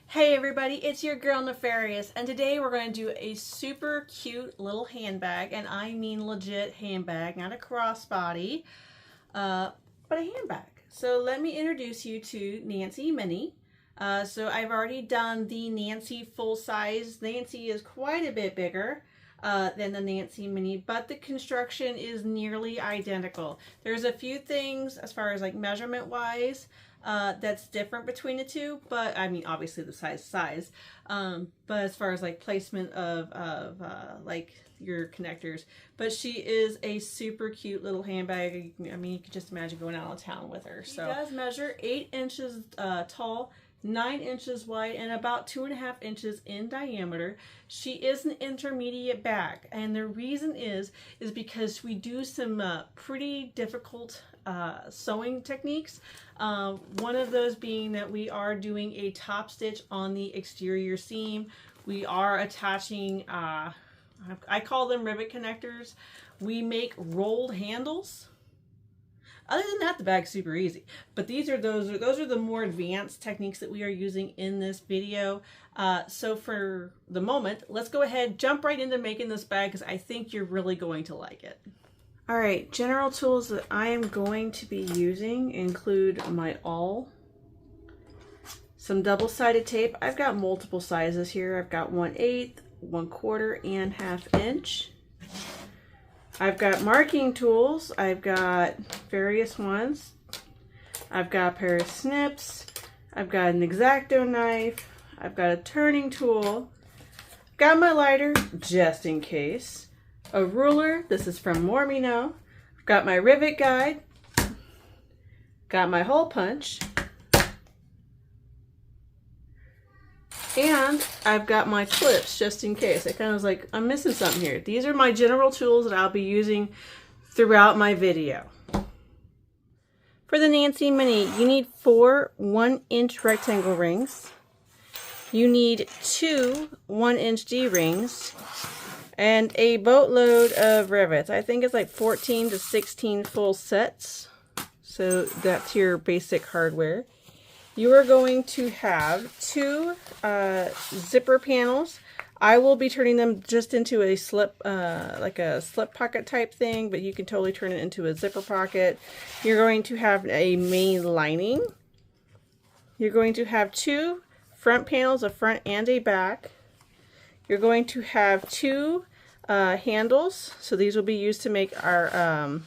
Hey everybody, it's your girl Nefarious, and today we're going to do a super cute little handbag, and I mean legit handbag, not a crossbody, but a handbag. So let me introduce you to Nancy Mini. So I've already done the Nancy full size. Nancy is quite a bit bigger than the Nancy Mini, but the construction is nearly identical. There's a few things as far as like measurement wise that's different between the two, but I mean obviously the size, but as far as like placement of like your connectors. But she is a super cute little handbag. I mean, you could just imagine going out of town with her. So she does measure 8 inches tall, 9 inches wide, and about 2.5 inches in diameter. She is an intermediate bag, and the reason is because we do some pretty difficult sewing techniques. One of those being that we are doing a top stitch on the exterior seam. We are attaching I call them rivet connectors. We make rolled handles. Other than that, the bag's super easy. But those are the more advanced techniques that we are using in this video. So for the moment, let's go ahead, jump right into making this bag because I think you're really going to like it. All right, general tools that I am going to be using include my awl, some double-sided tape. I've got multiple sizes here. I've got 1/8, 1/4, and 1/2 inch. I've got marking tools. I've got various ones. I've got a pair of snips. I've got an X-Acto knife. I've got a turning tool. I've got my lighter, just in case. A ruler. This is from Mormino. I've got my rivet guide. Got my hole punch. And I've got my clips just in case. I kind of was like, I'm missing something here. These are my general tools that I'll be using throughout my video. For the Nancy Mini, you need 4 1-inch rectangle rings. You need 2 1-inch D-rings and a boatload of rivets. I think it's like 14 to 16 full sets. So that's your basic hardware. You are going to have 2 zipper panels. I will be turning them just into a slip, like a slip pocket type thing, but you can totally turn it into a zipper pocket. You're going to have a main lining. You're going to have 2 front panels, a front and a back. You're going to have 2 handles. So these will be used to make our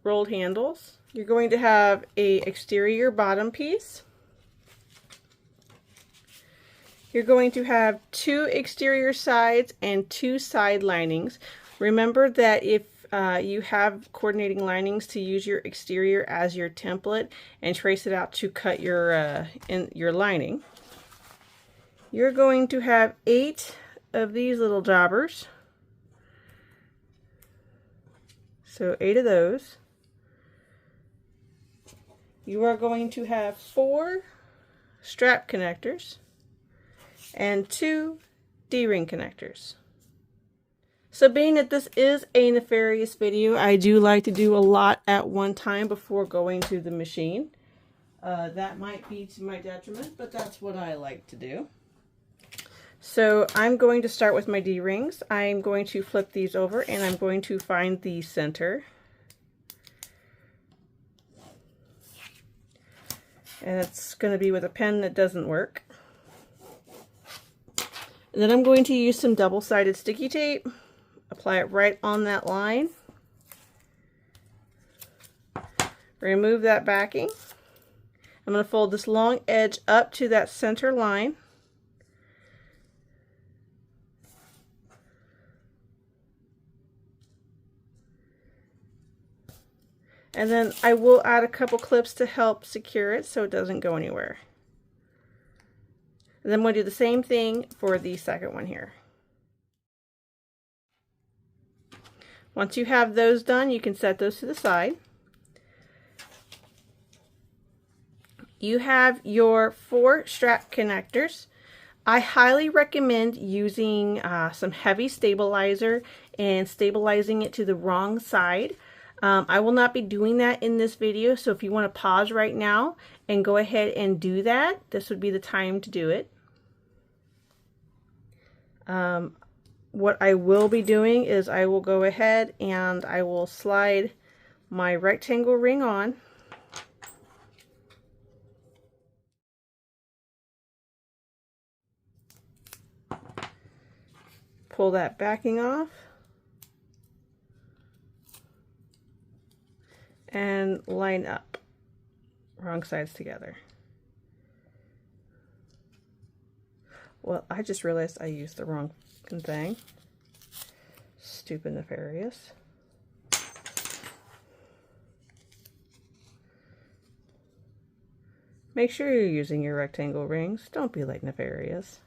rolled handles. You're going to have a exterior bottom piece. You're going to have 2 exterior sides and 2 side linings. Remember that if you have coordinating linings, to use your exterior as your template and trace it out to cut your lining. You're going to have 8 of these little jobbers. So 8 of those. You are going to have 4 strap connectors and 2 D-ring connectors. So being that this is a Nefarious video, I do like to do a lot at one time before going to the machine. That might be to my detriment, but that's what I like to do. So I'm going to start with my D-rings. I'm going to flip these over and I'm going to find the center. And it's going to be with a pen that doesn't work. And then I'm going to use some double-sided sticky tape, apply it right on that line, remove that backing. I'm going to fold this long edge up to that center line. And then I will add a couple clips to help secure it so it doesn't go anywhere. And then we'll do the same thing for the second one here. Once you have those done, you can set those to the side. You have your 4 strap connectors. I highly recommend using some heavy stabilizer and stabilizing it to the wrong side. I will not be doing that in this video, so if you want to pause right now and go ahead and do that, this would be the time to do it. What I will be doing is I will go ahead and I will slide my rectangle ring on. Pull that backing off. And line up. Wrong sides together. Well, I just realized I used the wrong thing. Stupid Nefarious. Make sure you're using your rectangle rings. Don't be like Nefarious.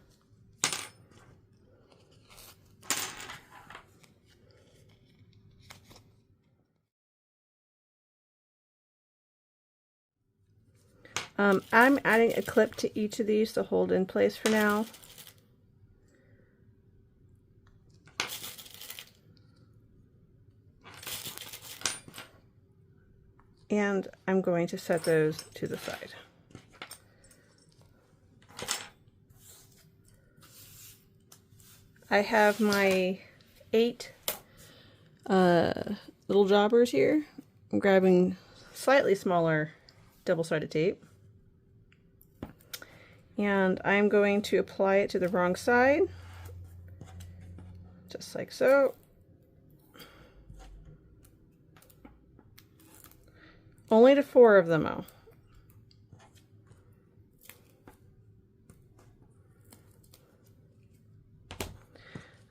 I'm adding a clip to each of these to hold in place for now. And I'm going to set those to the side. I have my 8 little jobbers here. I'm grabbing slightly smaller double-sided tape. And I'm going to apply it to the wrong side, just like so. Only to 4 of them, though.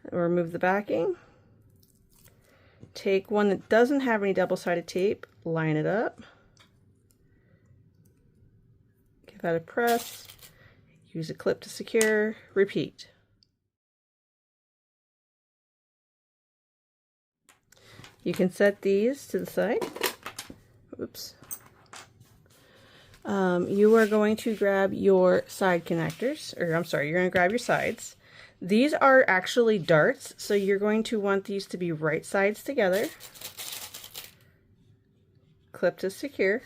Remove the backing. Take one that doesn't have any double-sided tape, line it up. Give that a press. Use a clip to secure. Repeat. You can set these to the side. Oops. You are going to grab your side connectors, or I'm sorry, you're going to grab your sides. These are actually darts, so you're going to want these to be right sides together. Clip to secure.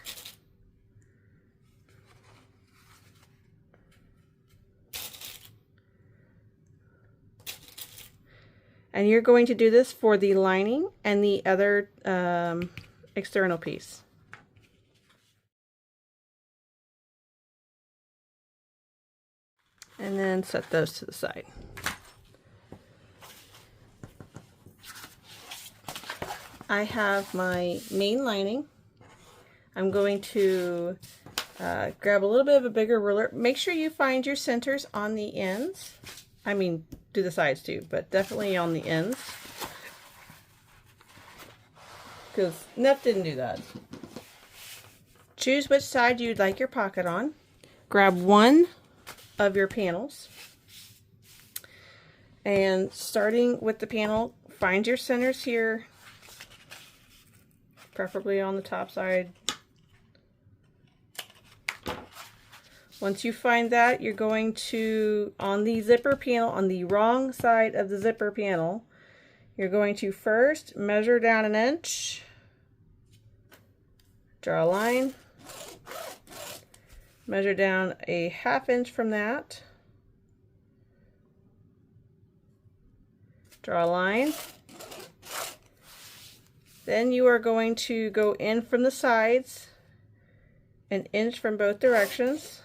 And you're going to do this for the lining and the other external piece. And then set those to the side. I have my main lining. I'm going to grab a little bit of a bigger ruler. Make sure you find your centers on the ends. I mean, do the sides too, but definitely on the ends. Because Neff didn't do that. Choose which side you'd like your pocket on. Grab one of your panels. And starting with the panel, find your centers here. Preferably on the top side. Once you find that, you're going to, on the zipper panel, on the wrong side of the zipper panel, you're going to first measure down 1 inch, draw a line, measure down a 1/2 inch from that, draw a line. Then you are going to go in from the sides, 1 inch from both directions.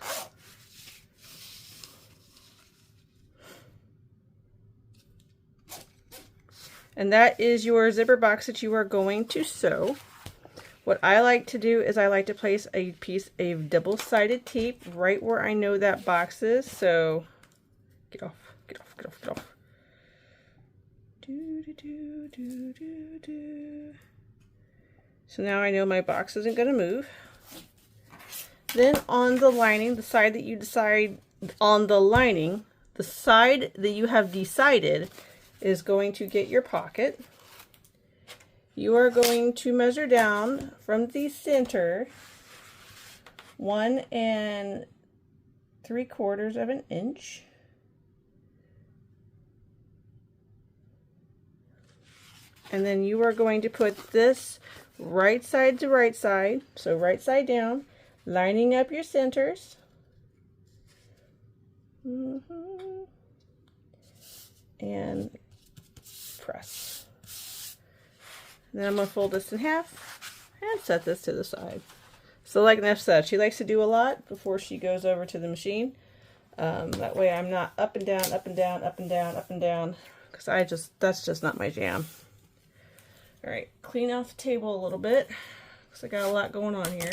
And that is your zipper box that you are going to sew. What I like to do is I like to place a piece of double-sided tape right where I know that box is. So get off, get off, get off, get off. So now I know my box isn't going to move. Then on the lining, the side that you decide on the lining, the side that you have decided is going to get your pocket. You are going to measure down from the center 1 3/4 of an inch. And then you are going to put this right side to right side, so right side down, lining up your centers. and press. And then I'm going to fold this in half and set this to the side. So like Nef said, she likes to do a lot before she goes over to the machine. That way I'm not up and down, up and down, up and down, up and down, because that's just not my jam. All right, clean off the table a little bit, because I got a lot going on here.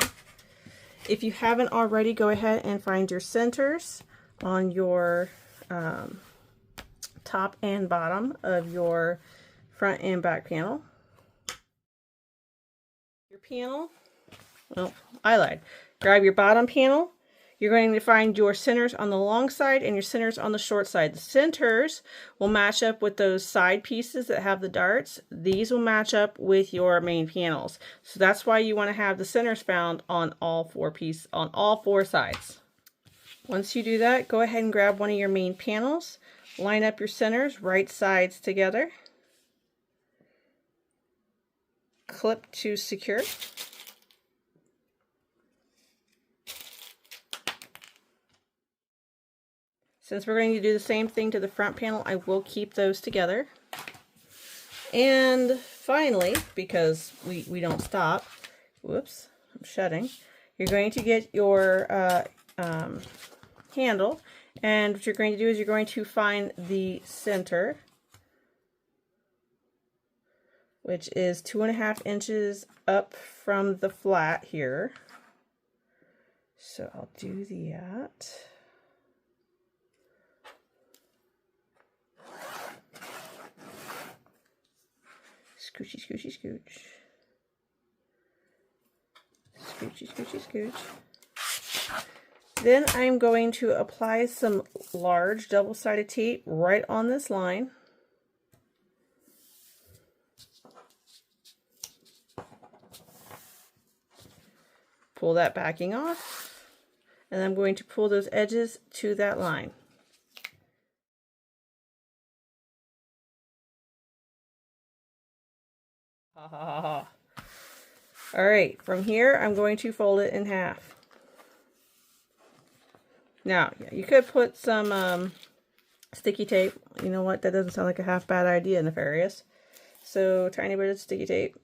If you haven't already, go ahead and find your centers on your top and bottom of your front and back panel. Your panel, well, I lied. Grab your bottom panel. You're going to find your centers on the long side and your centers on the short side. The centers will match up with those side pieces that have the darts. These will match up with your main panels. So that's why you want to have the centers found on all four sides. Once you do that, go ahead and grab one of your main panels. Line up your centers, right sides together. Clip to secure. Since we're going to do the same thing to the front panel, I will keep those together. And finally, because we don't stop, whoops, I'm shedding, you're going to get your handle, and what you're going to do is you're going to find the center, which is 2.5 inches up from the flat here. So I'll do that. Scoochy, scoochy, scooch. Scoochy, scoochy, scooch. Then I'm going to apply some large double-sided tape right on this line. Pull that backing off, and I'm going to pull those edges to that line. Ha ha ha ha. All right, from here I'm going to fold it in half. Now, you could put some sticky tape. You know what? That doesn't sound like a half bad idea, Nefarious. So, tiny bit of sticky tape.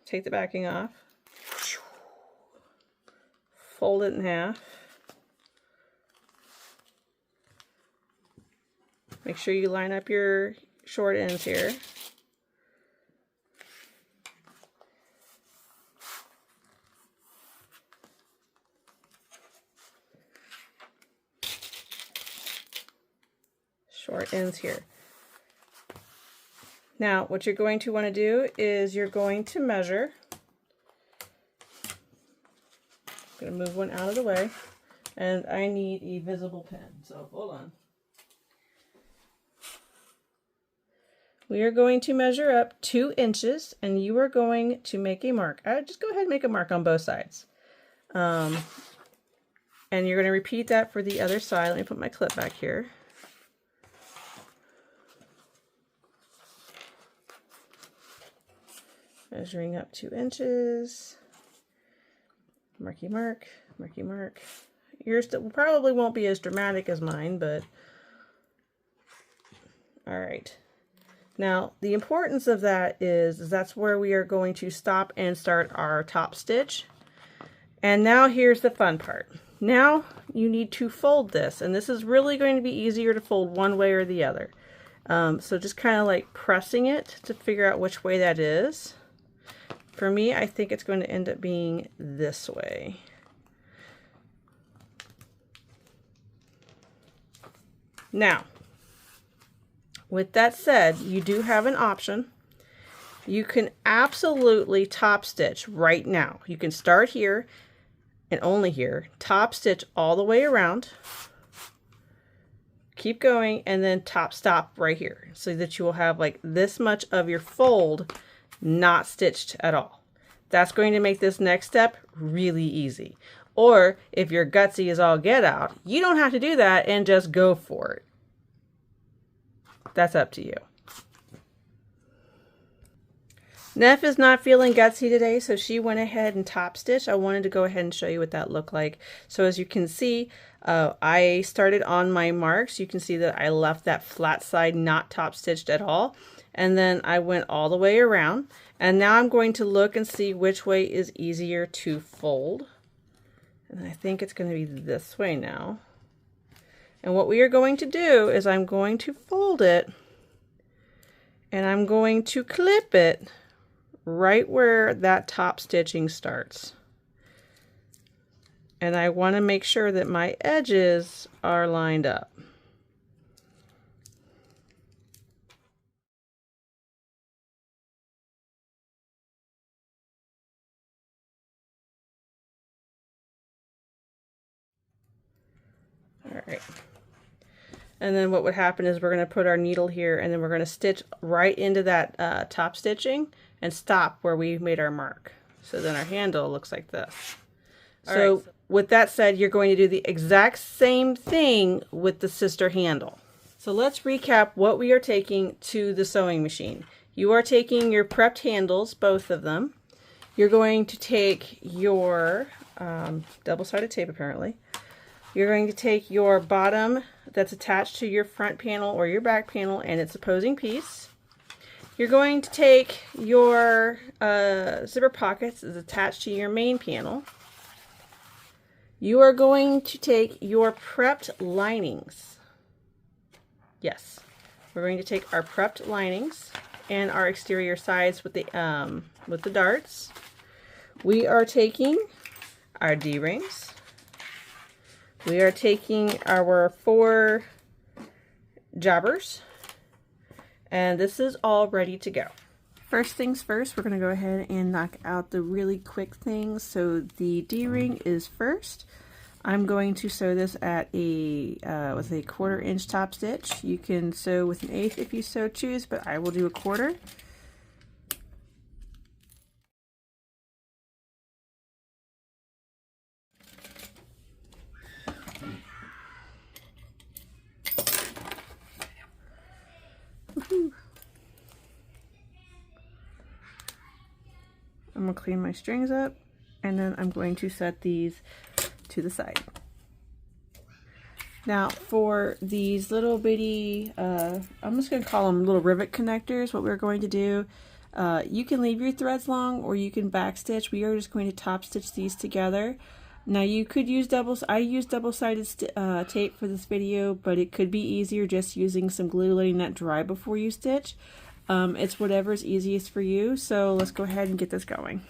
Take the backing off. Fold it in half. Make sure you line up your short ends here. Short ends here. Now, what you're going to want to do is you're going to measure. I'm going to move one out of the way, and I need a visible pen, so hold on. We are going to measure up 2 inches, and you are going to make a mark. Just go ahead and make a mark on both sides. And you're going to repeat that for the other side. Let me put my clip back here. Measuring up 2 inches. Marky mark, marky mark. Yours probably won't be as dramatic as mine, but all right. Now, the importance of that is that's where we are going to stop and start our top stitch. And now here's the fun part. Now you need to fold this, and this is really going to be easier to fold one way or the other. So just kind of like pressing it to figure out which way that is. For me, I think it's going to end up being this way. Now, with that said, you do have an option. You can absolutely top stitch right now. You can start here and only here, top stitch all the way around, keep going, and then top stop right here, so that you will have like this much of your fold not stitched at all. That's going to make this next step really easy. Or if your gutsy is all get out, you don't have to do that and just go for it. That's up to you. Nef is not feeling gutsy today, so she went ahead and top stitched. I wanted to go ahead and show you what that looked like. So as you can see, I started on my marks. You can see that I left that flat side not top stitched at all. And then I went all the way around. And now I'm going to look and see which way is easier to fold. And I think it's going to be this way now. And what we are going to do is I'm going to fold it and I'm going to clip it right where that top stitching starts. And I want to make sure that my edges are lined up. All right. And then what would happen is we're going to put our needle here and then we're going to stitch right into that top stitching and stop where we made our mark. So then our handle looks like this. So with that said, you're going to do the exact same thing with the sister handle. So let's recap what we are taking to the sewing machine. You are taking your prepped handles, both of them. You're going to take your double-sided tape apparently. You're going to take your bottom that's attached to your front panel or your back panel and its opposing piece. You're going to take your zipper pockets that's attached to your main panel. You are going to take your prepped linings. Yes, we're going to take our prepped linings and our exterior sides with the darts. We are taking our D-rings. We are taking our 4 jobbers, and this is all ready to go. First things first, we're going to go ahead and knock out the really quick things. So the D-ring is first. I'm going to sew this at with a 1/4 inch top stitch. You can sew with an 1/8 if you so choose, but I will do a 1/4. I'm going to clean my strings up, and then I'm going to set these to the side. Now for these little bitty, I'm just going to call them little rivet connectors, what we're going to do, you can leave your threads long or you can backstitch. We are just going to top stitch these together. Now you could use I use double-sided tape for this video, but it could be easier just using some glue, letting that dry before you stitch. It's whatever's easiest for you, so let's go ahead and get this going.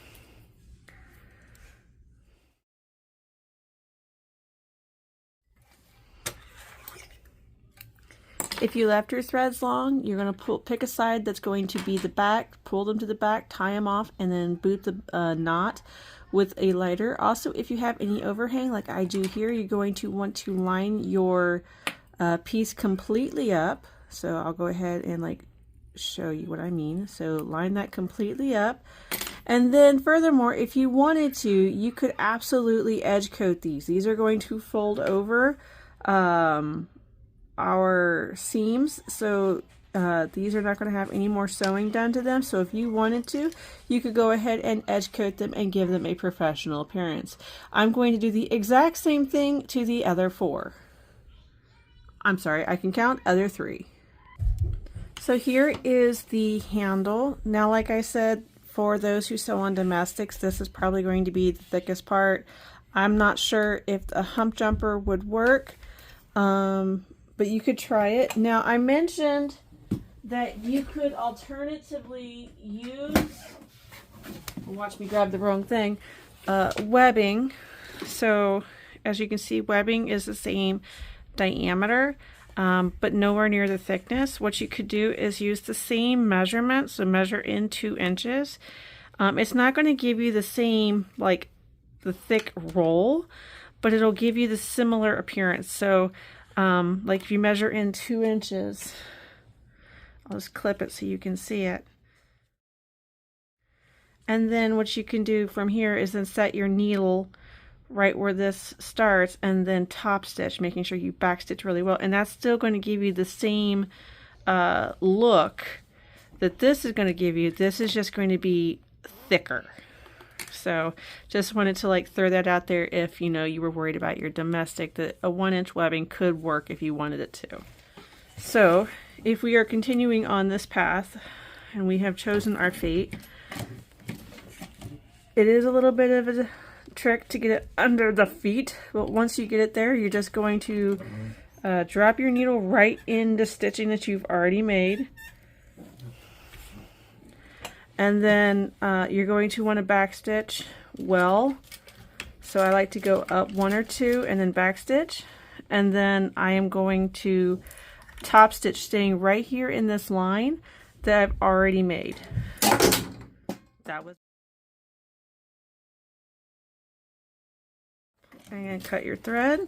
If you left your threads long, you're going to pick a side that's going to be the back, pull them to the back, tie them off, and then boot the knot with a lighter. Also, if you have any overhang like I do here, you're going to want to line your piece completely up. So I'll go ahead and show you what I mean. So line that completely up. And then furthermore, if you wanted to, you could absolutely edge coat these. These are going to fold over our seams, so these are not going to have any more sewing done to them. So if you wanted to, you could go ahead and edge coat them and give them a professional appearance. I'm going to do the exact same thing to the other 4. I'm sorry, I can count other 3. So here is the handle. Now, like I said, for those who sew on domestics, this is probably going to be the thickest part. I'm not sure if a hump jumper would work, but you could try it. Now, I mentioned that you could alternatively use, watch me grab the wrong thing, webbing. So as you can see, webbing is the same diameter, but nowhere near the thickness. What you could do is use the same measurement, so measure in 2 inches. It's not going to give you the same, the thick roll, but it'll give you the similar appearance. So if you measure in 2 inches, I'll just clip it so you can see it. And then what you can do from here is then set your needle right where this starts and then top stitch, making sure you back stitch really well. And that's still going to give you the same look that this is going to give you. This is just going to be thicker. So just wanted to like throw that out there if you know you were worried about your domestic, that a 1-inch webbing could work if you wanted it to. So if we are continuing on this path and we have chosen our fate, it is a little bit of a trick to get it under the feet, but once you get it there, you're just going to drop your needle right into stitching that you've already made. And then you're going to want to backstitch well. So I like to go up 1 or 2 and then backstitch. And then I am going to top stitch, staying right here in this line that I've already made. That was. I'm going to cut your thread.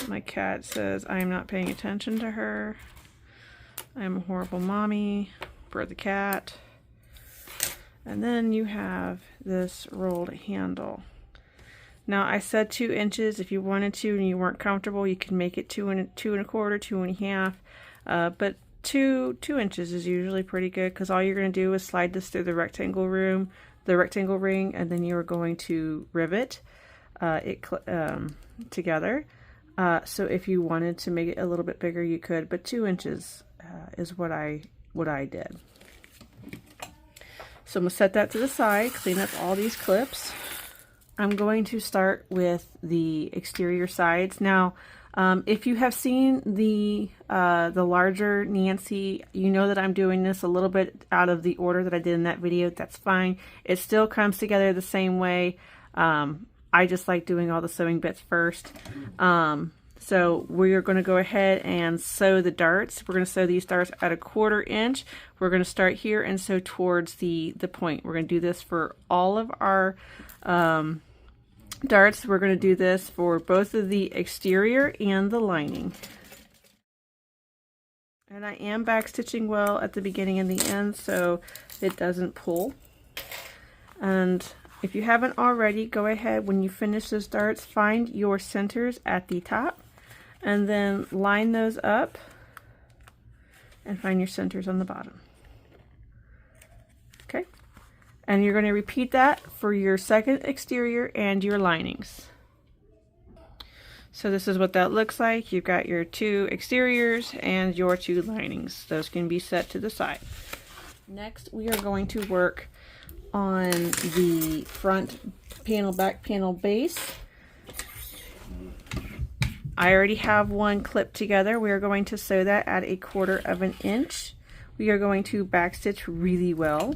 My cat says I am not paying attention to her. I am a horrible mommy for the cat. And then you have this rolled handle. Now I said 2 inches. If you wanted to and you weren't comfortable, you can make it 2 1/4, 2.5. But 2 inches is usually pretty good, because all you're going to do is slide this through the rectangle ring, and then you are going to rivet it together. So if you wanted to make it a little bit bigger, you could, but 2 inches is what I did. So I'm going to set that to the side, clean up all these clips. I'm going to start with the exterior sides. Now, if you have seen the larger Nancy, you know that I'm doing this a little bit out of the order that I did in that video. That's fine. It still comes together the same way. I just like doing all the sewing bits first. So we're going to go ahead and sew the darts. We're going to sew these darts at 1/4 inch. We're going to start here and sew towards the point. We're going to do this for all of our darts. We're going to do this for both of the exterior and the lining. And I am back stitching well at the beginning and the end so it doesn't pull. And if you haven't already, go ahead, when you finish those darts, find your centers at the top and then line those up and find your centers on the bottom. Okay, and you're going to repeat that for your second exterior and your linings. So this is what that looks like. You've got your 2 exteriors and your 2 linings. Those can be set to the side. Next, we are going to work on the front panel, back panel base. I already have one clipped together. We are going to sew that at 1/4 inch. We are going to backstitch really well.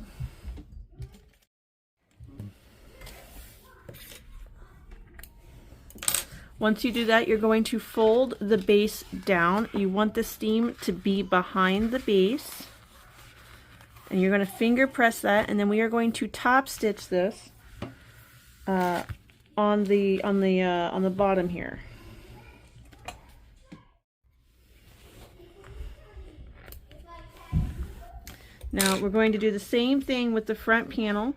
Once you do that, you're going to fold the base down. You want the seam to be behind the base. And you're going to finger press that, and then we are going to top stitch this on the bottom here. Now we're going to do the same thing with the front panel.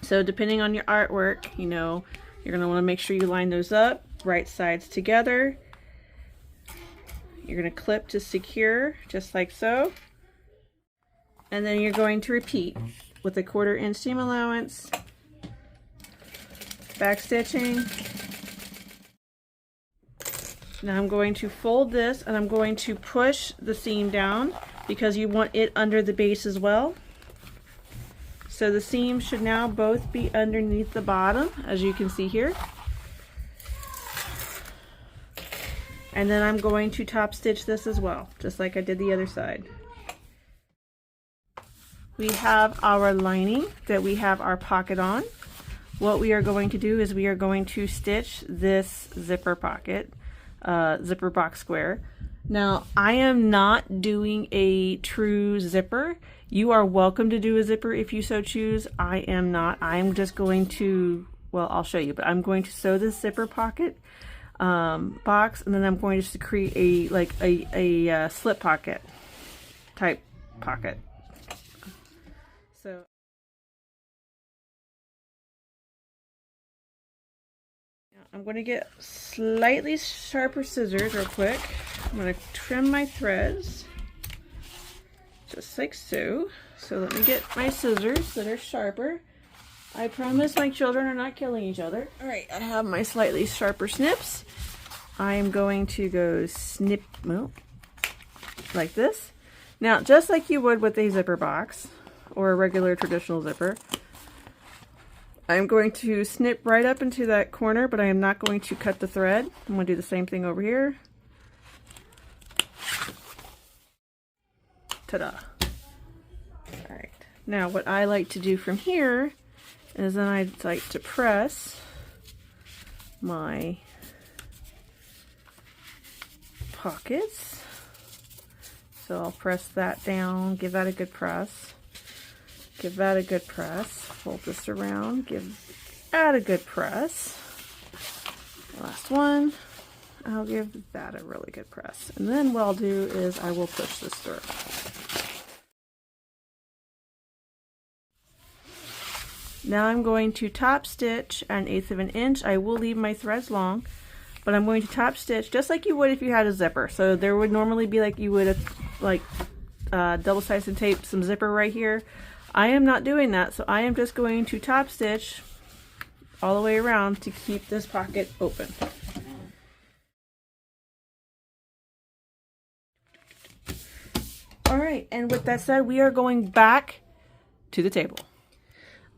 So depending on your artwork, you know, you're going to want to make sure you line those up, right sides together. You're going to clip to secure, just like so. And then you're going to repeat with 1/4 inch seam allowance, back stitching. Now I'm going to fold this and I'm going to push the seam down because you want it under the base as well. So the seams should now both be underneath the bottom, as you can see here. And then I'm going to top stitch this as well, just like I did the other side. We have our lining that we have our pocket on. What we are going to do is we are going to stitch this zipper pocket, zipper box square. Now, I am not doing a true zipper. You are welcome to do a zipper if you so choose. I am not. I'm just going to, well, I'll show you, but I'm going to sew this zipper pocket box, and then I'm going to create a slip pocket type pocket. So I'm going to get slightly sharper scissors real quick. I'm going to trim my threads just like so. So let me get my scissors that are sharper. I promise my children are not killing each other. All right, I have my slightly sharper snips. I'm going to go snip, well, like this. Now, just like you would with a zipper box or a regular traditional zipper, I'm going to snip right up into that corner, but I am not going to cut the thread. I'm going to do the same thing over here. Ta-da. All right. Now, what I like to do from here is then I'd like to press my pockets. So I'll press that down, give that a good press. Give that a good press. Fold this around, give that a good press. Last one, I'll give that a really good press. And then what I'll do is I will push this through. Now I'm going to top stitch 1/8 of an inch. I will leave my threads long, but I'm going to top stitch just like you would if you had a zipper. So there would normally be like you would double-sided tape some zipper right here. I am not doing that, so I am just going to top stitch all the way around to keep this pocket open. All right, and with that said, we are going back to the table.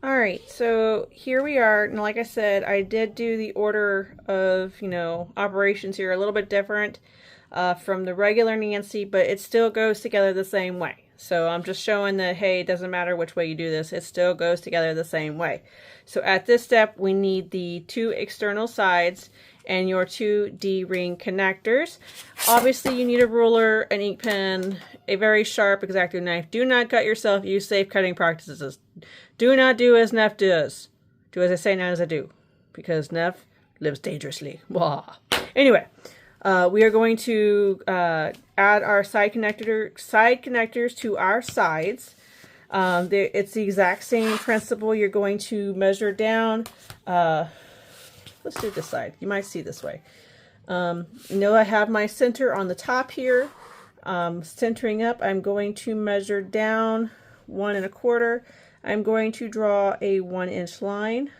All right, so here we are. And like I said, I did do the order of, operations here a little bit different from the regular Nancy, but it still goes together the same way. So I'm just showing that, hey, it doesn't matter which way you do this, it still goes together the same way. So at this step, we need the 2 external sides and your 2 D-ring connectors. Obviously, you need a ruler, an ink pen, a very sharp X-Acto knife. Do not cut yourself. Use safe cutting practices. Do not do as Neff does. Do as I say, not as I do. Because Neff lives dangerously. Wah. Anyway, we are going to add our side connectors to our sides. It's the exact same principle. You're going to measure down. Let's do this side. You might see this way. I have my center on the top here. Centering up, I'm going to measure down 1 1/4. I'm going to draw a 1-inch line.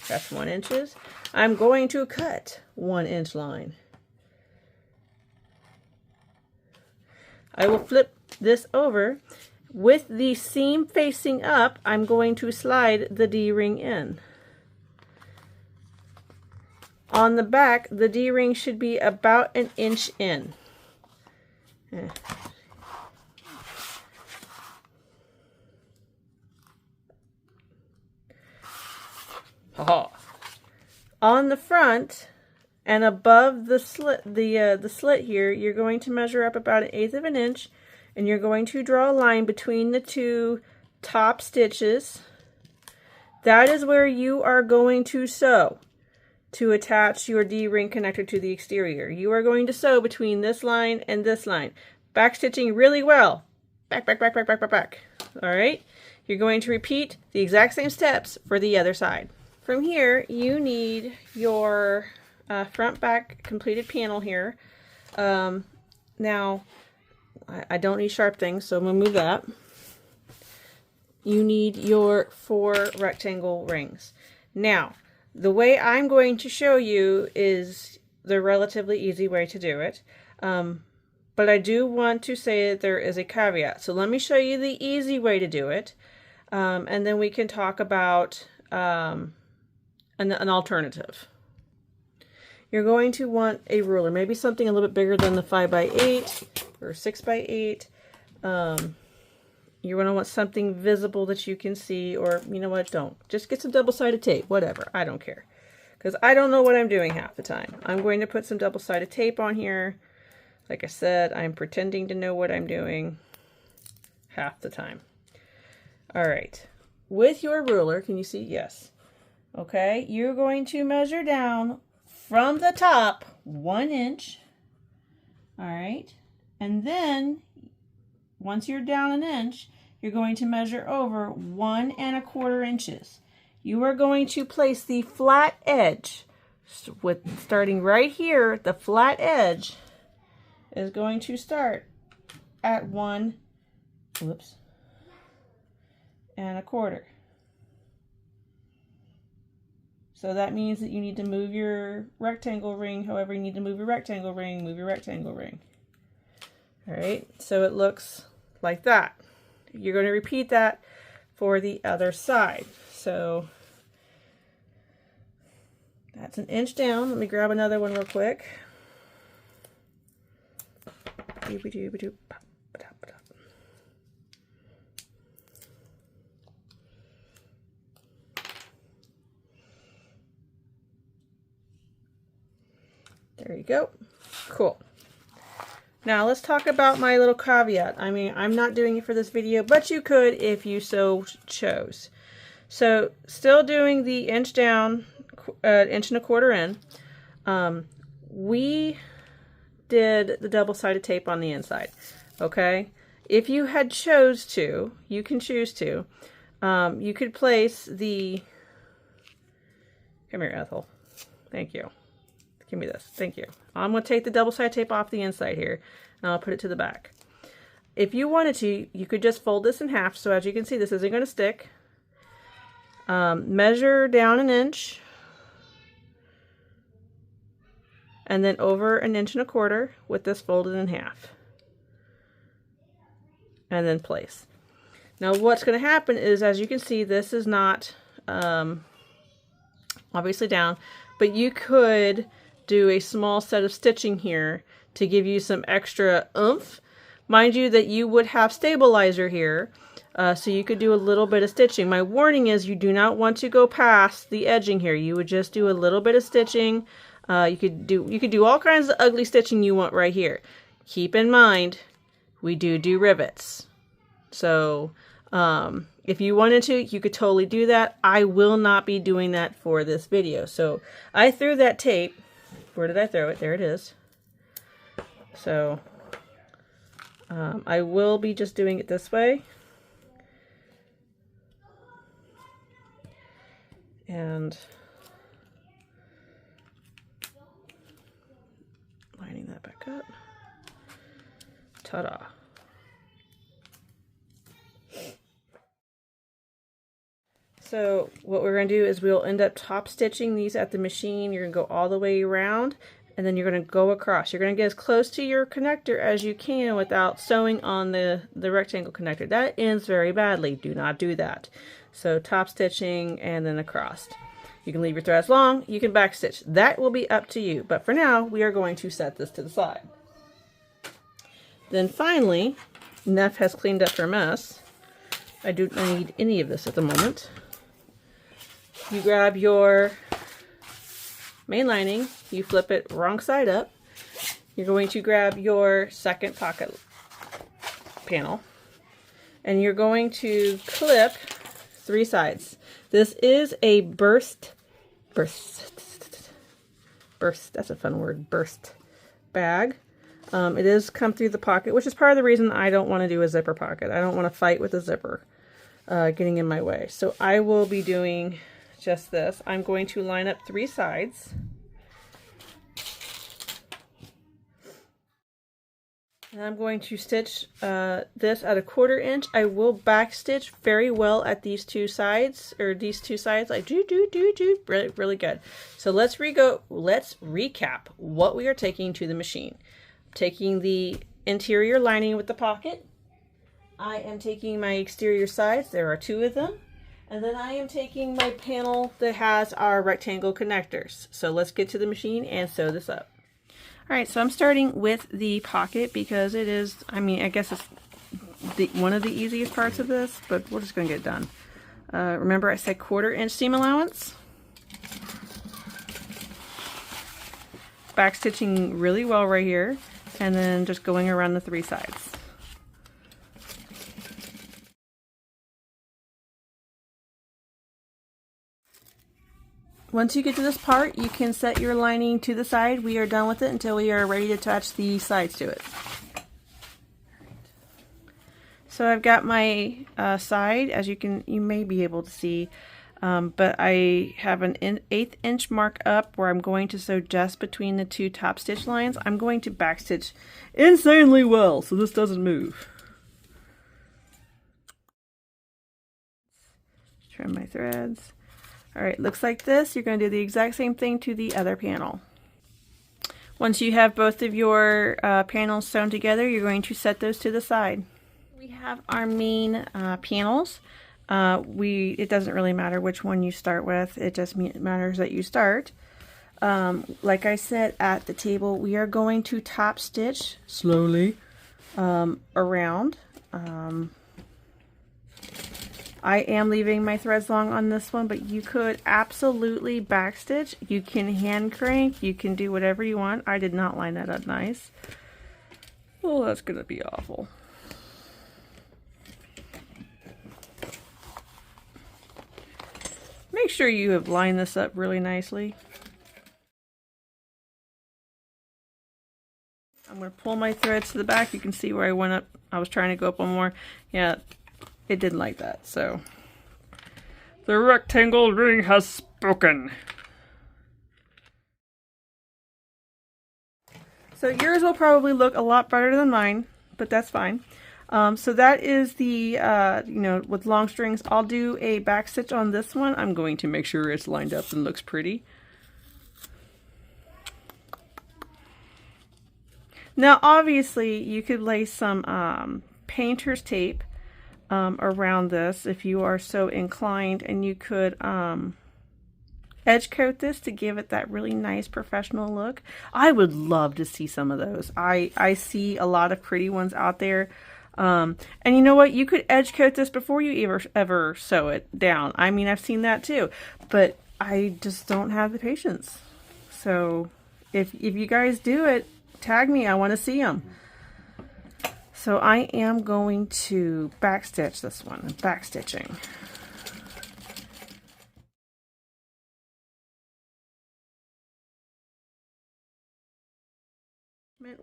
That's 1 inch. I'm going to cut 1-inch line. I will flip this over. With the seam facing up, I'm going to slide the D-ring in. On the back, the D-ring should be about 1 inch in. On the front and above the slit, the slit here, you're going to measure up about 1/8 of an inch, and you're going to draw a line between the 2 top stitches. That is where you are going to sew to attach your D-ring connector to the exterior. You are going to sew between this line and this line, back stitching really well. Back, back, back, back, back, back, back. All right. You're going to repeat the exact same steps for the other side. From here, you need your front back completed panel here. Now, I don't need sharp things, so I'm going to move that. You need your 4 rectangle rings. Now, the way I'm going to show you is the relatively easy way to do it. But I do want to say that there is a caveat. So let me show you the easy way to do it. And then we can talk about an alternative. You're going to want a ruler, maybe something a little bit bigger than the 5x8 or 6x8. You're going to want something visible that you can see, or you know what, don't. Just get some double-sided tape, whatever, I don't care. Because I don't know what I'm doing half the time. I'm going to put some double-sided tape on here. Like I said, I'm pretending to know what I'm doing half the time. All right, with your ruler, can you see? Yes. Okay, you're going to measure down from the top 1 inch. All right, and then once you're down 1 inch, you're going to measure over 1 1/4 inches. You are going to place the flat edge with starting right here, the flat edge is going to start at 1 1.25. So that means that you need to move your rectangle ring however you need to move your rectangle ring, move your rectangle ring. All right, so it looks like that. You're going to repeat that for the other side. So that's 1 inch down. Let me grab another one real quick. There you go. Cool. Now let's talk about my little caveat. I mean, I'm not doing it for this video, but you could if you so chose. So still doing the inch down, 1.25 inch in. We did the double-sided tape on the inside. Okay. If you had chose to, you can choose to. You could place the. Come here, Ethel. Thank you. Give me this. Thank you. I'm going to take the double-sided tape off the inside here, and I'll put it to the back. If you wanted to, you could just fold this in half. So as you can see, this isn't going to stick. Measure down 1 inch, and then over 1.25 inches with this folded in half, and then place. Now what's going to happen is, as you can see, this is not obviously down, but you could do a small set of stitching here to give you some extra oomph. Mind you that you would have stabilizer here, so you could do a little bit of stitching. My warning is you do not want to go past the edging here. You would just do a little bit of stitching. You could do all kinds of ugly stitching you want right here. Keep in mind, we do rivets. So if you wanted to, you could totally do that. I will not be doing that for this video. So I threw that tape. Where did I throw it? There it is. So I will be just doing it this way. And lining that back up. Ta-da. So what we're going to do is we'll end up top stitching these at the machine. You're going to go all the way around, and then you're going to go across. You're going to get as close to your connector as you can without sewing on the rectangle connector. That ends very badly. Do not do that. So top stitching and then across. You can leave your threads long. You can back stitch. That will be up to you. But for now, we are going to set this to the side. Then finally, Neff has cleaned up her mess. I do not need any of this at the moment. You grab your main lining, you flip it wrong side up. You're going to grab your second pocket panel, and you're going to clip 3 sides. This is a burst, that's a fun word, burst bag. It is come through the pocket, which is part of the reason I don't want to do a zipper pocket. I don't want to fight with a zipper getting in my way. So I will be doing just this. I'm going to line up 3 sides. And I'm going to stitch this at 1/4 inch. I will back stitch very well at these 2 sides, or these 2 sides. I do really good. So let's recap what we are taking to the machine. Taking the interior lining with the pocket. I am taking my exterior sides. There are 2 of them. And then I am taking my panel that has our rectangle connectors. So let's get to the machine and sew this up. All right, so I'm starting with the pocket because it is, I mean, I guess it's one of the easiest parts of this, but we're just going to get it done. Remember I said 1/4 inch seam allowance. Back stitching really well right here, and then just going around the 3 sides. Once you get to this part, you can set your lining to the side. We are done with it until we are ready to attach the sides to it. So I've got my side, as you may be able to see. But I have an 1/8 inch mark up where I'm going to sew just between the two top stitch lines. I'm going to backstitch insanely well so this doesn't move. Trim my threads. Alright, looks like this. You're going to do the exact same thing to the other panel. Once you have both of your panels sewn together, you're going to set those to the side. We have our main panels. It doesn't really matter which one you start with. It just matters that you start. Like I said at the table, we are going to top stitch slowly around. I am leaving my threads long on this one, but you could absolutely backstitch. You can hand crank. You can do whatever you want. I did not line that up nice. Oh, that's going to be awful. Make sure you have lined this up really nicely. I'm going to pull my threads to the back. You can see where I went up. I was trying to go up one more. Yeah, it didn't like that. So the rectangle ring has spoken. So yours will probably look a lot better than mine, but that's fine. So that is the, with long strings. I'll do a back stitch on this one. I'm going to make sure it's lined up and looks pretty. Now, obviously, you could lay some painter's tape around this if you are so inclined, and you could edge coat this to give it that really nice professional look. I would love to see some of those. I see a lot of pretty ones out there. And you know what? You could edge coat this before you ever sew it down. I mean, I've seen that too, but I just don't have the patience. So if you guys do it, tag me. I want to see them. So I am going to backstitch this one. Backstitching.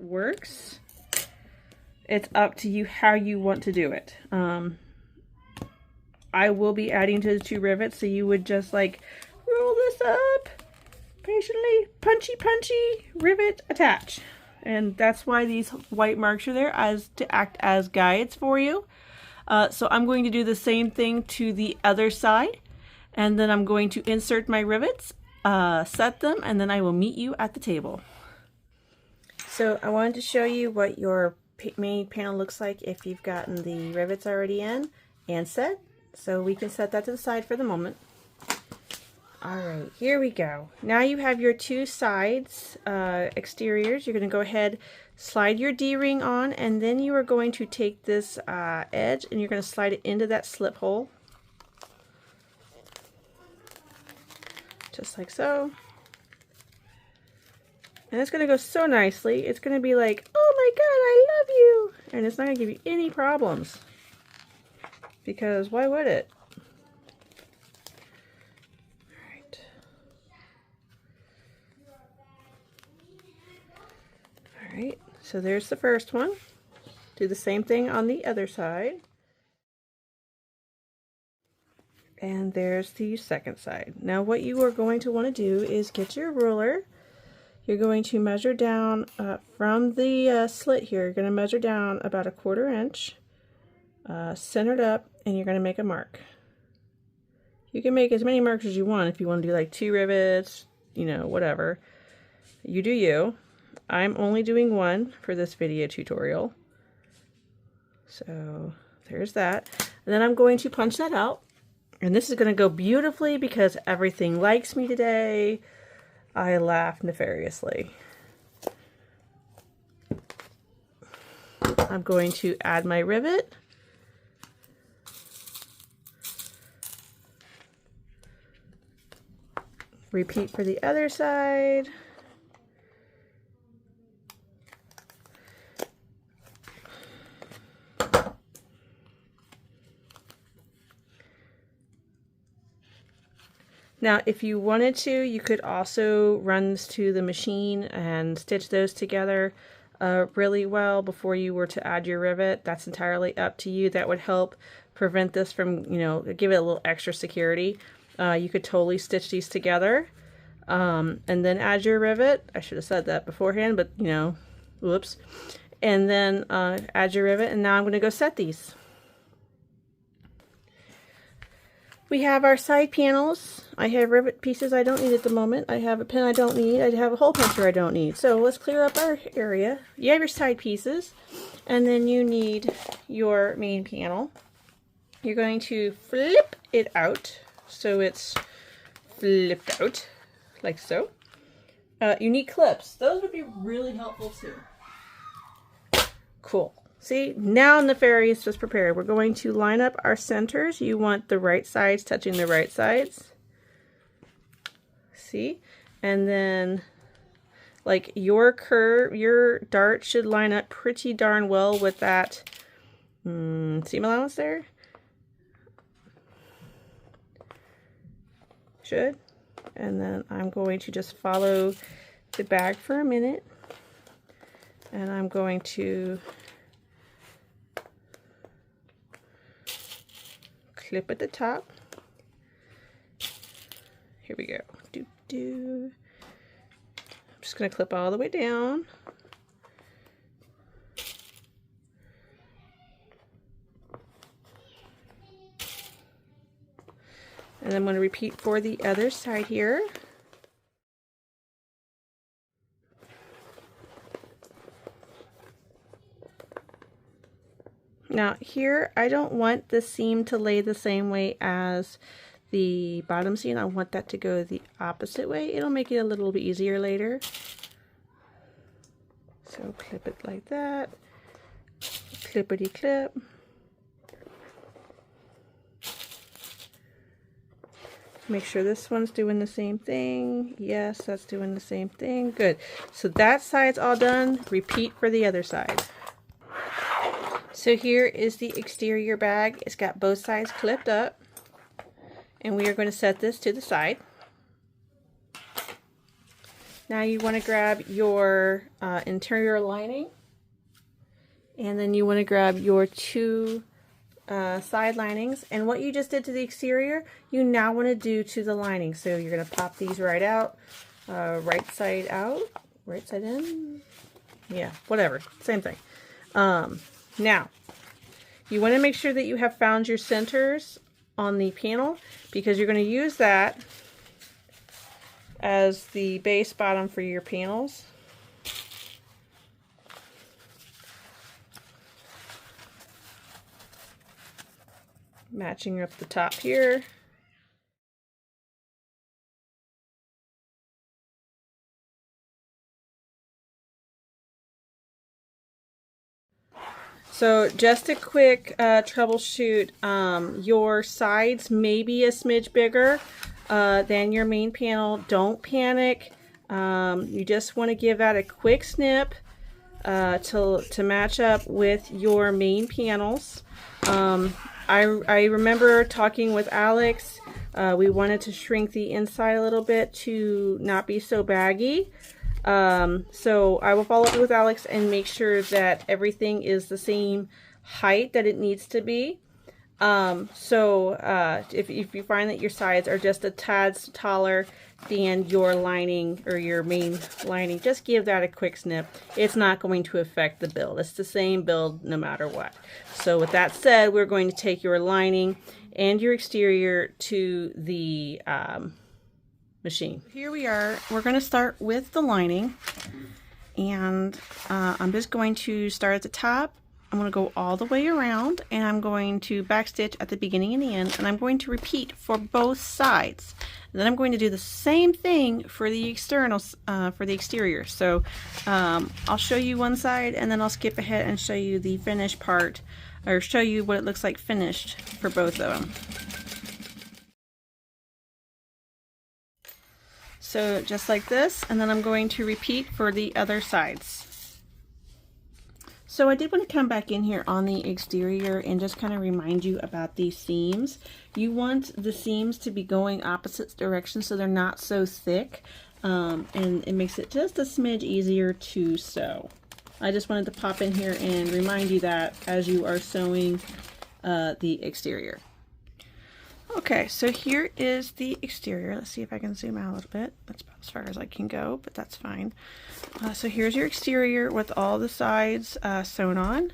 Werkz. It's up to you how you want to do it. I will be adding to the 2 rivets, so you would just like roll this up patiently, punchy, rivet, attach. And that's why these white marks are there, as to act as guides for you. So I'm going to do the same thing to the other side, and then I'm going to insert my rivets, set them, and then I will meet you at the table. So I wanted to show you what your main panel looks like if you've gotten the rivets already in and set. So we can set that to the side for the moment. Alright, here we go. Now you have your 2 sides, exteriors. You're going to go ahead, slide your D-ring on, and then you are going to take this edge and you're going to slide it into that slip hole. Just like so. And it's going to go so nicely. It's going to be like, oh my god, I love you! And it's not going to give you any problems. Because why would it? Alright, so there's the first one. Do the same thing on the other side. And there's the second side. Now what you are going to want to do is get your ruler. You're going to measure down from the slit here. You're going to measure down about 1/4 inch, centered up, and you're going to make a mark. You can make as many marks as you want if you want to do like 2 rivets, whatever. You do you. I'm only doing 1 for this video tutorial. So there's that. And then I'm going to punch that out. And this is going to go beautifully because everything likes me today. I laugh nefariously. I'm going to add my rivet. Repeat for the other side. Now, if you wanted to, you could also run this to the machine and stitch those together really well before you were to add your rivet. That's entirely up to you. That would help prevent this from, give it a little extra security. You could totally stitch these together and then add your rivet. I should have said that beforehand, but you know, whoops. And then add your rivet, and now I'm going to go set these. We have our side panels. I have rivet pieces I don't need at the moment. I have a pin I don't need. I have a hole puncher I don't need. So let's clear up our area. You have your side pieces, and then you need your main panel. You're going to flip it out so it's flipped out, like so. You need clips. Those would be really helpful too. Cool. See, now Nefarious is prepared. We're going to line up our centers. You want the right sides touching the right sides. See? And then, like, your curve, your dart should line up pretty darn well with that seam allowance there. Should. And then I'm going to just follow the bag for a minute. And I'm going to clip at the top. Here we go. I'm just going to clip all the way down. And I'm going to repeat for the other side here. Now here, I don't want the seam to lay the same way as the bottom seam. I want that to go the opposite way. It'll make it a little bit easier later. So clip it like that. Clippity clip. Make sure this one's doing the same thing. Yes, that's doing the same thing. Good. So that side's all done. Repeat for the other side. So here is the exterior bag. It's got both sides clipped up. And we are going to set this to the side. Now you want to grab your interior lining. And then you want to grab your two side linings, and what you just did to the exterior you now want to do to the lining. So you're going to pop these right out, right side out, right side in, yeah, whatever, same thing. Now you want to make sure that you have found your centers on the panel, because you're going to use that as the base bottom for your panels. Matching up the top here. So just a quick troubleshoot. Your sides may be a smidge bigger than your main panel. Don't panic. You just want to give that a quick snip to match up with your main panels. I remember talking with Alex. We wanted to shrink the inside a little bit to not be so baggy. So I will follow up with Alex and make sure that everything is the same height that it needs to be. If you find that your sides are just a tad taller than your lining or your main lining, just give that a quick snip. It's not going to affect the build. It's the same build no matter what. So with that said, we're going to take your lining and your exterior to the machine. Here we are. We're going to start with the lining, and I'm just going to start at the top. I'm going to go all the way around, and I'm going to backstitch at the beginning and the end, and I'm going to repeat for both sides. And then I'm going to do the same thing for the externals, for the exterior. So I'll show you one side, and then I'll skip ahead and show you the finished part, or show you what it looks like finished for both of them. So just like this, and then I'm going to repeat for the other sides. So I did want to come back in here on the exterior and just kind of remind you about these seams. You want the seams to be going opposite directions so they're not so thick, and it makes it just a smidge easier to sew. I just wanted to pop in here and remind you that as you are sewing the exterior. Okay, so here is the exterior. Let's see if I can zoom out a little bit. That's about as far as I can go, but that's fine. So here's your exterior with all the sides sewn on.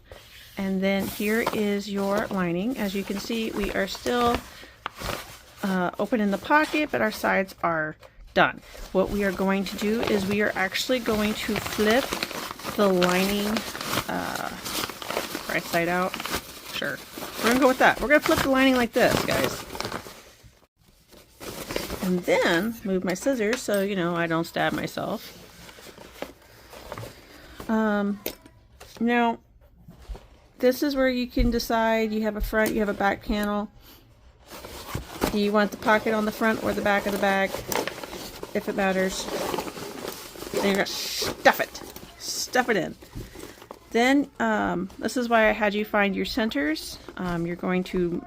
And then here is your lining. As you can see, we are still open in the pocket, but our sides are done. What we are going to do is we are actually going to flip the lining right side out. Sure. We're going to go with that. We're going to flip the lining like this, guys. And then move my scissors so, you know, I don't stab myself. Now, this is where you can decide. You have a front, you have a back panel. Do you want the pocket on the front or the back of the bag? If it matters. Then you're going to stuff it. Stuff it in. Then, this is why I had you find your centers. I'm going to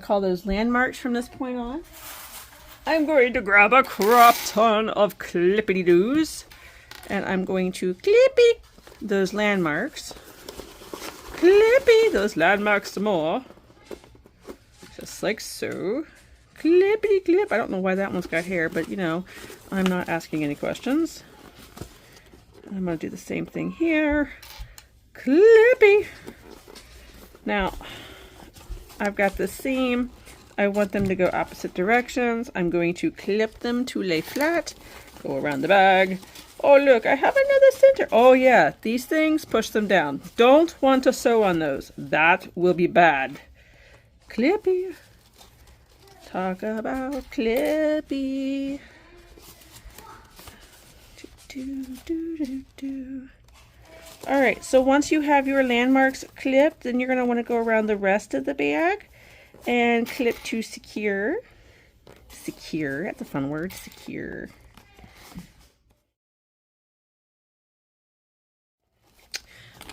call those landmarks from this point on. I'm going to grab a crop ton of clippity-doos, and I'm going to clippy those landmarks. Clippy those landmarks some more. Just like so. Clippity clip. I don't know why that one's got hair, but you know, I'm not asking any questions. I'm going to do the same thing here. Clippy. Now, I've got the seam. I want them to go opposite directions. I'm going to clip them to lay flat. Go around the bag. Oh, look, I have another center. Oh, yeah, these things, push them down. Don't want to sew on those. That will be bad. Clippy. Talk about Clippy. All right, so once you have your landmarks clipped, then you're going to want to go around the rest of the bag and clip to secure. Secure, that's a fun word, secure.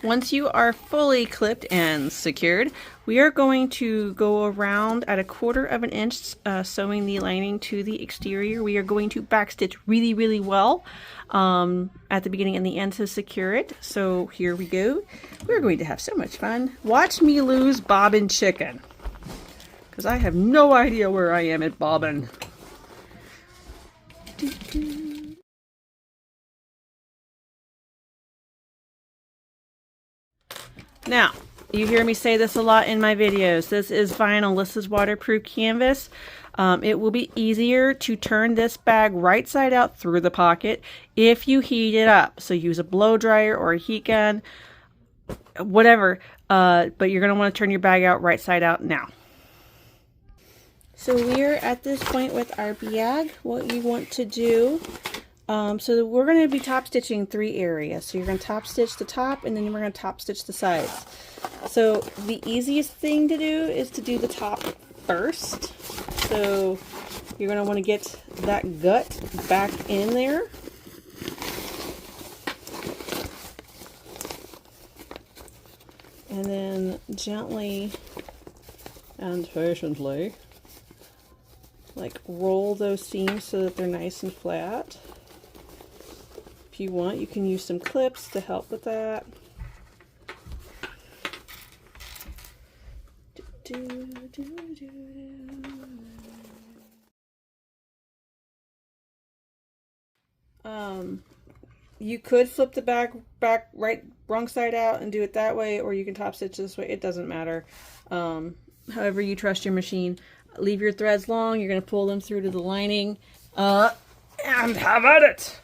Once you are fully clipped and secured, we are going to go around at 1/4 of an inch, sewing the lining to the exterior. We are going to backstitch really, really well at the beginning and the end to secure it. So here we go. We're going to have so much fun. Watch me lose bobbin chicken, because I have no idea where I am at bobbin. Now, you hear me say this a lot in my videos. This is vinyl. This is waterproof canvas. It will be easier to turn this bag right side out through the pocket if you heat it up. So use a blow dryer or a heat gun, whatever. But you're going to want to turn your bag out right side out now. So we're at this point with our bag. What you want to do, so we're going to be top stitching 3 areas. So you're going to top stitch the top, and then we're going to top stitch the sides. So the easiest thing to do is to do the top first. So you're going to want to get that gut back in there. And then gently and patiently, like, roll those seams so that they're nice and flat. If you want, you can use some clips to help with that. You could flip the bag back wrong side out and do it that way, or you can top stitch this way. It doesn't matter. However you trust your machine. Leave your threads long. You're going to pull them through to the lining, and have at it.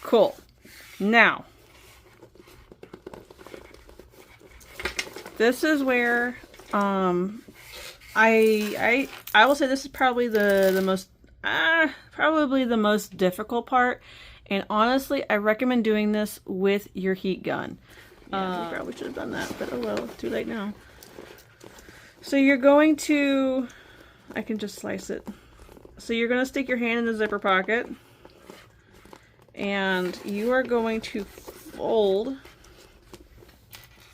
Cool. Now, this is where I will say this is probably the most difficult part, and honestly I recommend doing this with your heat gun. Yeah, we probably should have done that, but oh well, it's too late now. So you're going to, I can just slice it. So you're going to stick your hand in the zipper pocket, and you are going to fold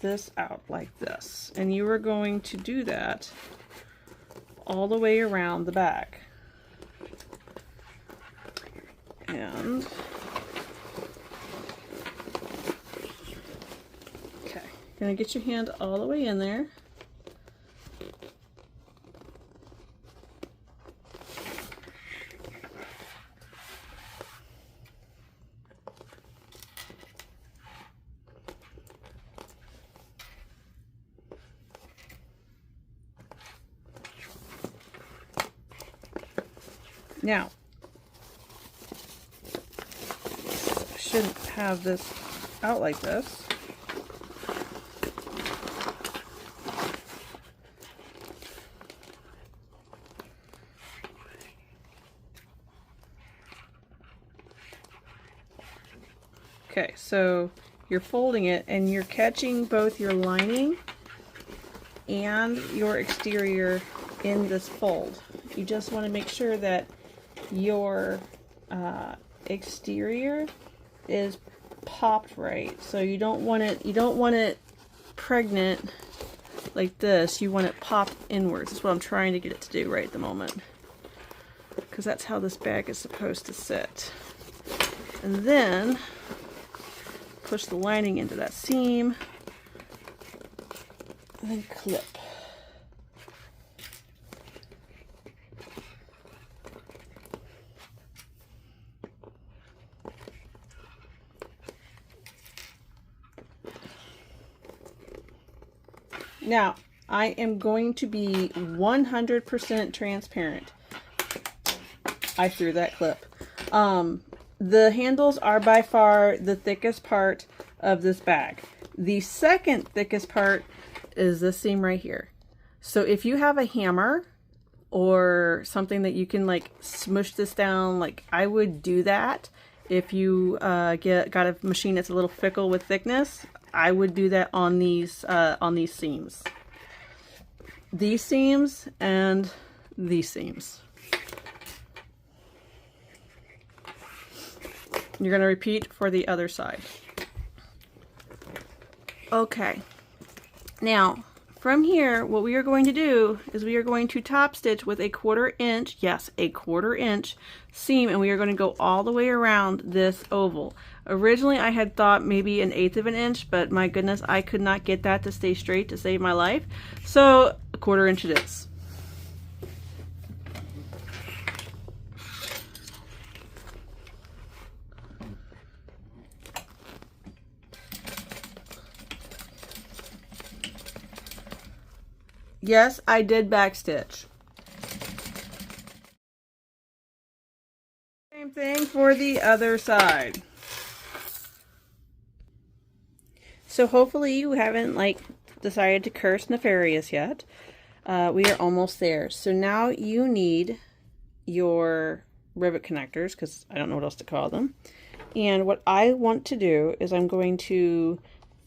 this out like this, and you are going to do that all the way around the back. And You're going to get your hand all the way in there. Now, I shouldn't have this out like this. Okay, so you're folding it and you're catching both your lining and your exterior in this fold. You just want to make sure that your exterior is popped right. So you don't want it pregnant like this. You want it popped inwards. That's what I'm trying to get it to do right at the moment, because that's how this bag is supposed to sit. And then push the lining into that seam and then clip. Now, I am going to be 100% transparent. I threw that clip. The handles are by far the thickest part of this bag. The second thickest part is this seam right here. So if you have a hammer or something that you can like smush this down, like I would do that. If you got a machine that's a little fickle with thickness, I would do that on these seams. These seams and these seams. You're going to repeat for the other side. Okay. Now, from here, what we are going to do is we are going to top stitch with a 1/4 inch, yes, a 1/4 inch seam, and we are going to go all the way around this oval. Originally, I had thought maybe 1/8 of an inch, but my goodness, I could not get that to stay straight to save my life. So, a 1/4 inch it is. Yes, I did backstitch. Same thing for the other side. So hopefully you haven't like decided to curse Nefarious yet. We are almost there. So now you need your rivet connectors, because I don't know what else to call them. And what I want to do is I'm going to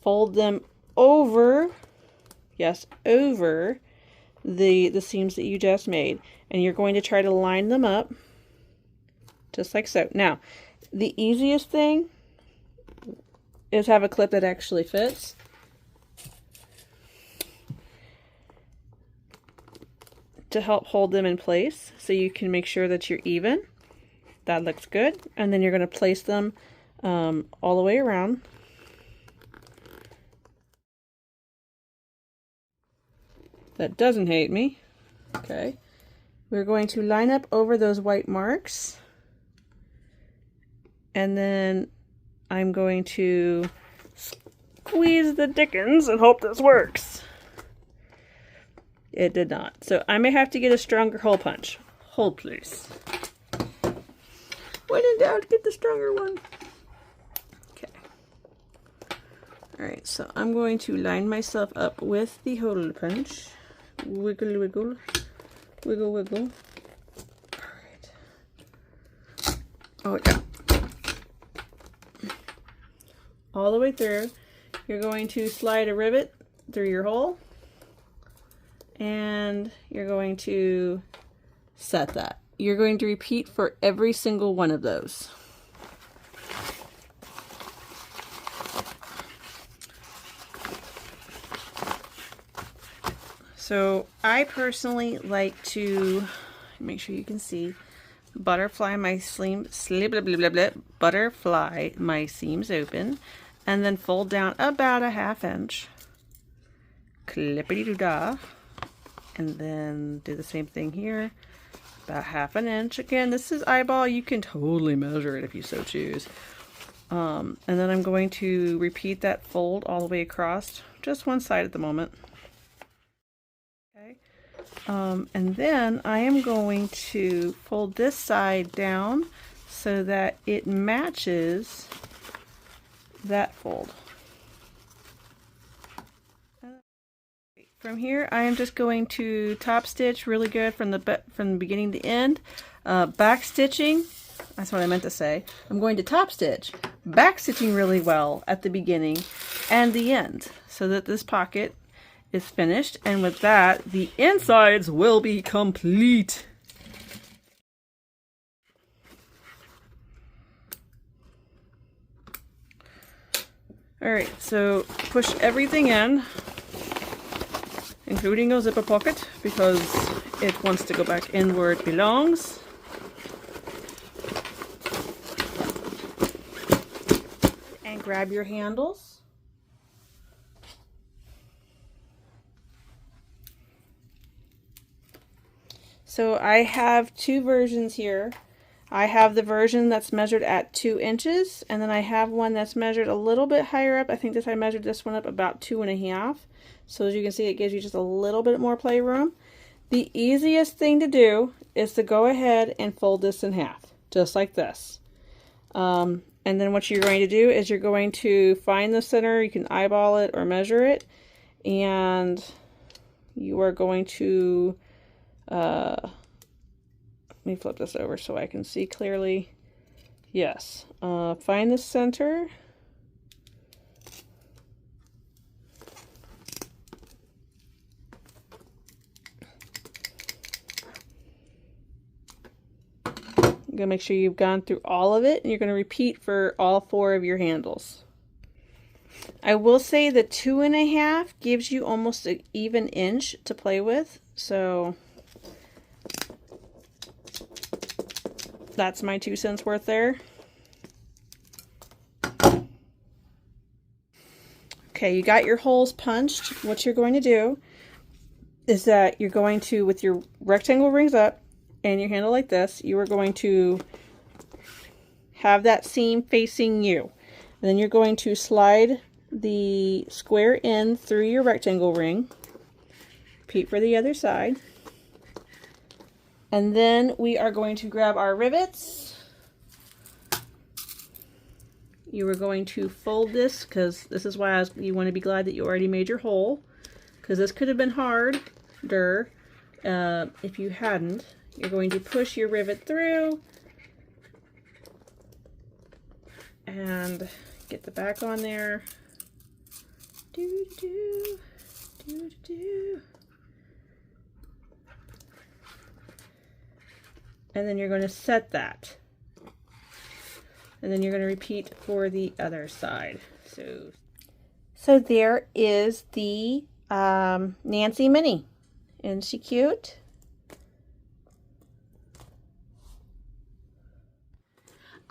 fold them over, yes, over the seams that you just made, and you're going to try to line them up just like so. Now, the easiest thing is have a clip that actually fits. To help hold them in place so you can make sure that you're even. That looks good. And then you're going to place them all the way around. That doesn't hate me. Okay. We're going to line up over those white marks. And then I'm going to squeeze the dickens and hope this works. It did not. So I may have to get a stronger hole punch. Hold, please. When in doubt, get the stronger one. Okay. Alright, so I'm going to line myself up with the hole punch. Wiggle, wiggle. Wiggle, wiggle. Alright. Oh, yeah. All the way through. You're going to slide a rivet through your hole. And you're going to set that. You're going to repeat for every single one of those. So I personally like to make sure you can see butterfly my butterfly my seams open, and then fold down about a 1/2 inch. clippity-doo-dah. And then do the same thing here. About 1/2 inch. Again, this is eyeball. You can totally measure it if you so choose. And then I'm going to repeat that fold all the way across. Just one side at the moment. Okay. And then I am going to fold this side down so that it matches that fold. From here, I am just going to top stitch really good from the beginning to end. Back stitching, that's what I meant to say. I'm going to top stitch, back stitching really well at the beginning and the end so that this pocket is finished. And with that, the insides will be complete. All right, so push everything in, including your zipper pocket, because it wants to go back in where it belongs. And grab your handles. So I have two versions here. I have the version that's measured at 2 inches, and then I have one that's measured a little bit higher up. I think I measured this one up about 2.5. So as you can see, it gives you just a little bit more playroom. The easiest thing to do is to go ahead and fold this in half, just like this. And then what you're going to do is you're going to find the center. You can eyeball it or measure it. And you are going to, let me flip this over so I can see clearly. Yes, find the center. You're going to make sure you've gone through all of it, and you're going to repeat for all 4 of your handles. I will say the 2.5 gives you almost an even inch to play with, so that's my 2 cents worth there. Okay, you got your holes punched. What you're going to do is that you're going to, with your rectangle rings up and your handle like this, you are going to have that seam facing you. And then you're going to slide the square in through your rectangle ring. Repeat for the other side. And then we are going to grab our rivets. You are going to fold this, because this is why you want to be glad that you already made your hole, because this could have been harder if you hadn't. You're going to push your rivet through and get the back on there. Do, do, do, do. And then you're going to set that. And then you're going to repeat for the other side. So there is the Nancy Mini. Isn't she cute?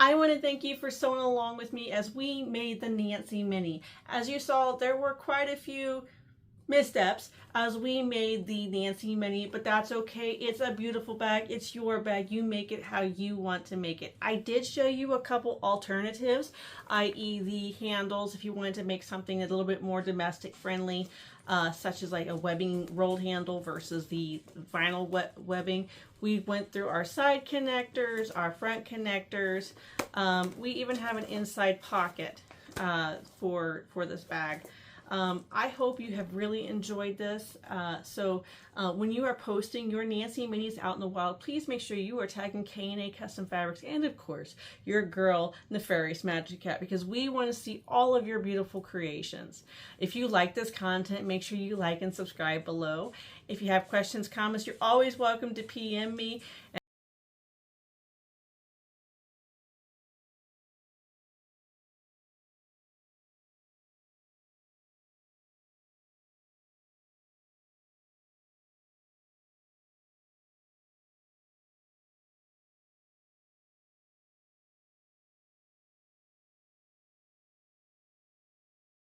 I want to thank you for sewing along with me as we made the Nancy Mini. As you saw, there were quite a few missteps as we made the Nancy Mini, but that's okay. It's a beautiful bag. It's your bag. You make it how you want to make it. I did show you a couple alternatives, i.e. the handles if you wanted to make something a little bit more domestic friendly, such as like a webbing rolled handle versus the vinyl webbing. We went through our side connectors, our front connectors. We even have an inside pocket for this bag. I hope you have really enjoyed this. When you are posting your Nancy Minis out in the wild, please make sure you are tagging K&A Custom Fabrics and, of course, your girl, Nefarious Magic Cat, because we want to see all of your beautiful creations. If you like this content, make sure you like and subscribe below. If you have questions, comments, you're always welcome to PM me.